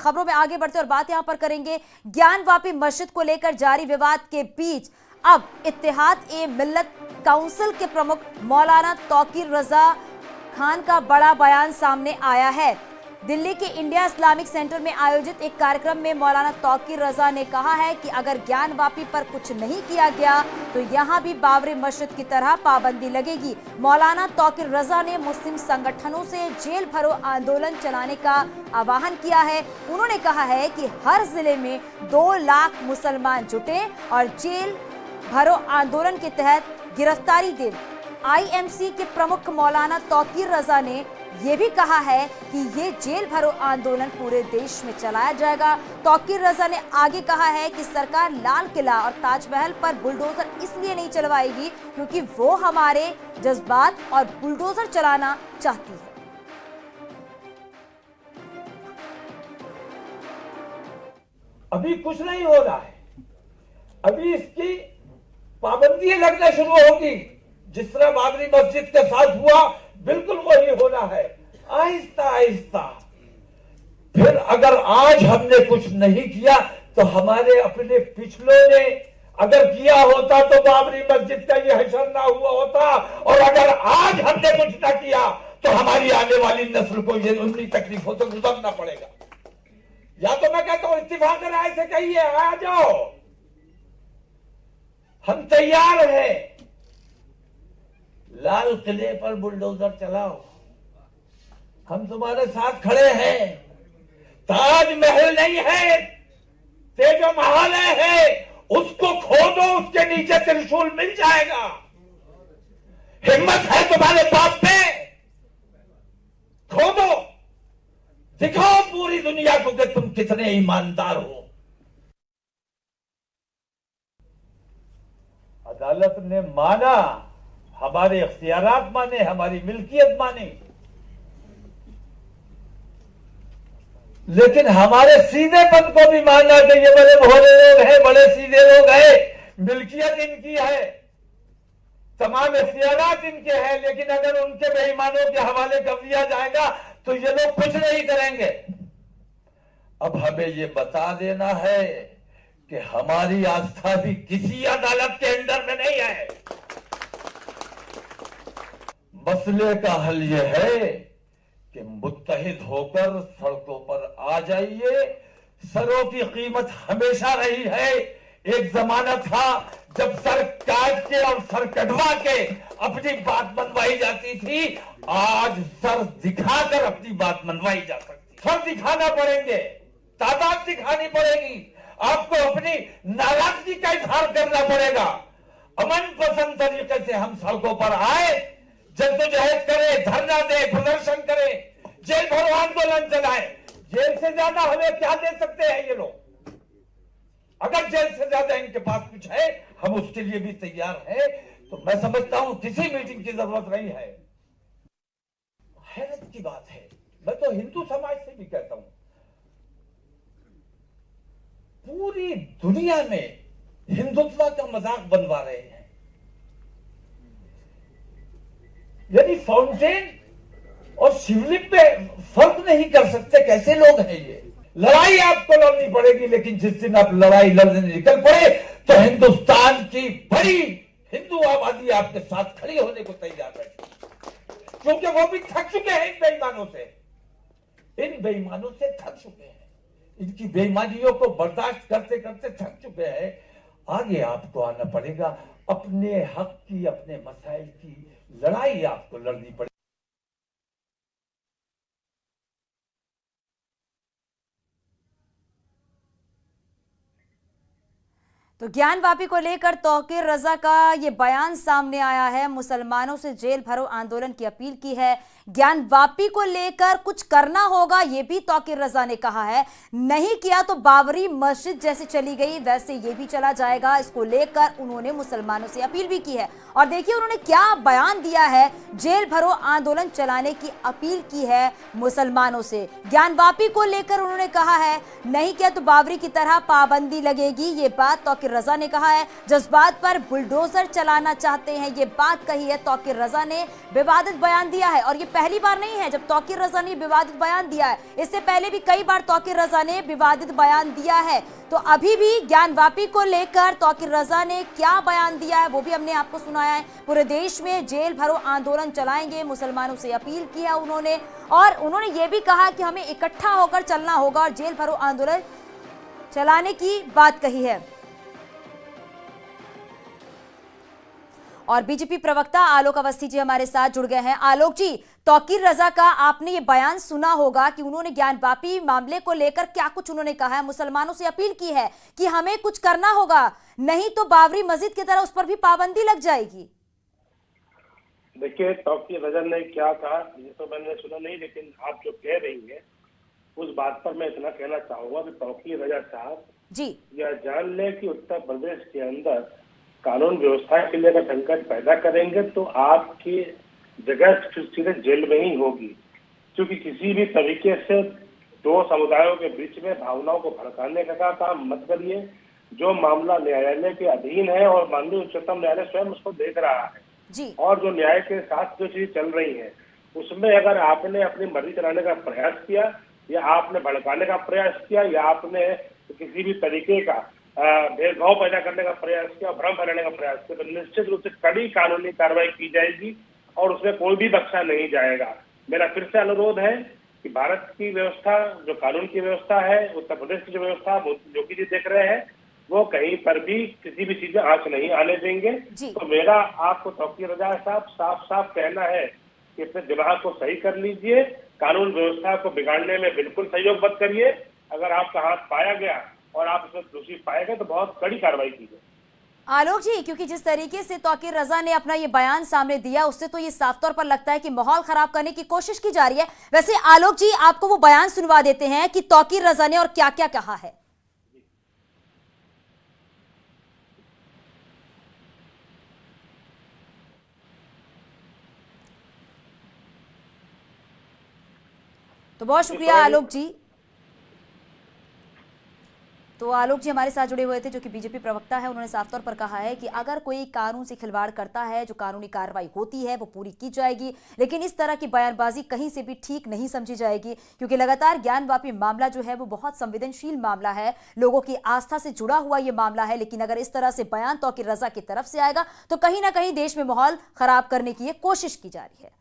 खबरों में आगे बढ़ते और बात यहां पर करेंगे ज्ञानवापी मस्जिद को लेकर जारी विवाद के बीच अब इत्तेहाद-ए-मिल्लत काउंसिल के प्रमुख मौलाना तौकीर रजा खान का बड़ा बयान सामने आया है। दिल्ली के इंडिया इस्लामिक सेंटर में आयोजित एक कार्यक्रम में मौलाना तौकीर रजा ने कहा है कि अगर ज्ञानवापी पर कुछ नहीं किया गया तो यहां भी बाबरी मस्जिद की तरह पाबंदी लगेगी। मौलाना तौकीर रजा ने मुस्लिम संगठनों से जेल भरो आंदोलन चलाने का आह्वान किया है। उन्होंने कहा है कि हर जिले में 2 लाख मुसलमान जुटे और जेल भरो आंदोलन के तहत गिरफ्तारी दे। आईएमसी के प्रमुख मौलाना तौकीर रजा ने यह भी कहा है कि ये जेल भरो आंदोलन पूरे देश में चलाया जाएगा। तौकीर रजा ने आगे कहा है कि सरकार लाल किला और ताजमहल पर बुलडोजर इसलिए नहीं चलवाएगी क्योंकि वो हमारे जज्बात और बुलडोजर चलाना चाहती है। अभी कुछ नहीं हो रहा है, अभी इसकी पाबंदी लगना शुरू होगी। जिस तरह बाबरी मस्जिद के साथ हुआ बिल्कुल वही होना है, आहिस्ता आहिस्ता। फिर अगर आज हमने कुछ नहीं किया तो हमारे अपने पिछलों ने अगर किया होता तो बाबरी मस्जिद का ये हशर ना हुआ होता। और अगर आज हमने कुछ ना किया तो हमारी आने वाली नस्ल को ये उन्हीं तकलीफों से गुजरना पड़ेगा। या तो मैं कहता हूं इत्तेफाक राय से कहिए आ जाओ, हम तैयार हैं, लाल किले पर बुलडोजर चलाओ, हम तुम्हारे साथ खड़े हैं। ताजमहल नहीं है, तेजो महल है, उसको खोदो, उसके नीचे त्रिशूल मिल जाएगा। हिम्मत है तुम्हारे पास में, खोदो, दिखाओ पूरी दुनिया को कि तुम कितने ईमानदार हो। अदालत ने माना, हमारे इख्तियारात माने, हमारी मिल्कियत मानी, लेकिन हमारे सीधेपन को भी माना कि ये बड़े भोले लोग हैं, बड़े सीधे लोग हैं, मिल्कियत इनकी है, तमाम इख्तियारात इनके हैं। लेकिन अगर उनके बेईमानों के हवाले कर दिया जाएगा तो ये लोग कुछ नहीं करेंगे। अब हमें ये बता देना है कि हमारी आस्था भी किसी अदालत के अंडर में नहीं है। मसले का हल यह है कि मुत्तहिद होकर सड़कों पर आ जाइए। सरों की कीमत हमेशा रही है। एक जमाना था जब सर काट के और सर कटवा के अपनी बात मनवाई जाती थी, आज सर दिखाकर अपनी बात मनवाई जा सकती। सर दिखाना पड़ेंगे, तादाद दिखानी पड़ेगी, आपको अपनी नाराजगी का इजहार करना पड़ेगा। अमन पसंद तरीके से हम सड़कों पर आए, जद्दोजहद करें, धरना दें, प्रदर्शन करें, जेल भरो आंदोलन चलाएं। जेल से ज्यादा हमें क्या दे सकते हैं ये लोग? अगर जेल से ज्यादा इनके पास कुछ है, हम उसके लिए भी तैयार हैं। तो मैं समझता हूं किसी मीटिंग की जरूरत नहीं है। हैरत की बात है, मैं तो हिंदू समाज से भी कहता हूं, पूरी दुनिया में हिंदुत्व का मजाक बनवा रहे हैं। यानी फाउंटेन और शिवलिंग में फर्क नहीं कर सकते, कैसे लोग हैं ये? लड़ाई आपको लड़नी पड़ेगी, लेकिन जिस दिन आप लड़ाई लड़ने निकल पड़े तो हिंदुस्तान की बड़ी हिंदू आबादी आपके साथ खड़ी होने को तैयार है, क्योंकि वो भी थक चुके हैं इन बेईमानों से। इन बेईमानों से थक चुके हैं, इनकी बेईमानियों को बर्दाश्त करते करते थक चुके हैं। आगे आपको आना पड़ेगा, अपने हक की, अपने मसाइल की लड़ाई आपको लड़नी पड़ेगी। तो ज्ञानवापी को लेकर तौकीर रजा का ये बयान सामने आया है। मुसलमानों से जेल भरो आंदोलन की अपील की है। ज्ञानवापी को लेकर कुछ करना होगा, ये भी तौकीर रजा ने कहा है। नहीं किया तो बाबरी मस्जिद जैसे चली गई वैसे ये भी चला जाएगा। इसको लेकर उन्होंने मुसलमानों से अपील भी की है। और देखिए उन्होंने क्या बयान दिया है, जेल भरो आंदोलन चलाने की अपील की है मुसलमानों से। ज्ञानवापी को लेकर उन्होंने कहा है नहीं किया तो बाबरी की तरह पाबंदी लगेगी। ये बात तौकीर तौकीर रजा ने कहा है। जज्बात पर बुलडोजर चलाना चाहते हैं, ये बात कही है तौकीर रजा ने। विवादित बयान दिया है और ये पहली बार नहीं है जब तौकीर रजा ने विवादित बयान दिया है, इससे पहले भी कई बार तौकीर रजा ने विवादित बयान दिया है। तो अभी भी ज्ञानवापी को लेकर तौकीर रजा ने क्या बयान दिया है वो भी हमने आपको सुनाया है। पूरे देश में जेल भरो आंदोलन चलाएंगे, मुसलमानों से अपील की है उन्होंने, और उन्होंने ये भी कहा कि हमें इकट्ठा होकर चलना होगा और जेल भरो आंदोलन चलाने की बात कही है। और बीजेपी प्रवक्ता आलोक अवस्थी जी हमारे साथ जुड़ गए हैं। आलोक जी, तौकीर रजा का आपने ये बयान सुना होगा कि उन्होंने ज्ञानवापी मामले को लेकर क्या कुछ उन्होंने कहा है, मुसलमानों से अपील की है कि हमें कुछ करना होगा, नहीं तो बाबरी मस्जिद की तरह उस पर भी पाबंदी लग जाएगी। देखिए, तौकीर रजा ने क्या कहा ये तो मैंने सुना नहीं, लेकिन आप जो कह रही हैं उस बात पर मैं इतना कहना चाहूंगा कि तौकीर रजा साहब जी यह जान ले कि उत्तर प्रदेश के अंदर कानून व्यवस्था के लिए अगर संकट पैदा करेंगे तो आपकी जगह फिर सीधे जेल में ही होगी। क्योंकि किसी भी तरीके से दो समुदायों के बीच में भावनाओं को भड़काने का काम मत करिए। जो मामला न्यायालय के अधीन है और माननीय उच्चतम न्यायालय स्वयं उसको देख रहा है जी, और जो न्याय के साथ जो चीज चल रही है उसमें अगर आपने अपनी मर्जी चलाने का प्रयास किया या आपने भड़काने का प्रयास किया या आपने किसी भी तरीके का भेदभाव पैदा करने का प्रयास किया, भ्रम फैलाने का प्रयास किया, तो निश्चित रूप से कड़ी कानूनी कार्रवाई की जाएगी और उसमें कोई भी बख्शा नहीं जाएगा। मेरा फिर से अनुरोध है कि भारत की व्यवस्था, जो कानून की व्यवस्था है, उत्तर प्रदेश की जो व्यवस्था जो कि देख रहे हैं, वो कहीं पर भी किसी भी चीज में आंच नहीं आने देंगे। तो मेरा आपको तौकीर रजा साहब साफ साफ कहना है कि अपने दिमाग को सही कर लीजिए, कानून व्यवस्था को बिगाड़ने में बिल्कुल सहयोग मत करिए। अगर आपका हाथ पाया गया और आप इसमें दोषी पाए गए तो बहुत कड़ी कार्रवाई की जाए। आलोक जी, क्योंकि जिस तरीके से तौकीर रजा ने अपना ये बयान सामने दिया उससे तो ये साफ तौर पर लगता है कि माहौल खराब करने की कोशिश की जा रही है। वैसे आलोक जी, आपको वो बयान सुनवा देते हैं कि तौकीर रजा ने और क्या क्या कहा है। तो बहुत शुक्रिया आलोक जी। तो आलोक जी हमारे साथ जुड़े हुए थे, जो कि बीजेपी प्रवक्ता है। उन्होंने साफ तौर पर कहा है कि अगर कोई कानून से खिलवाड़ करता है, जो कानूनी कार्रवाई होती है वो पूरी की जाएगी, लेकिन इस तरह की बयानबाजी कहीं से भी ठीक नहीं समझी जाएगी, क्योंकि लगातार ज्ञानवापी मामला जो है वो बहुत संवेदनशील मामला है, लोगों की आस्था से जुड़ा हुआ ये मामला है। लेकिन अगर इस तरह से बयान तौकीर रजा की तरफ से आएगा तो कहीं ना कहीं देश में माहौल खराब करने की ये कोशिश की जा रही है।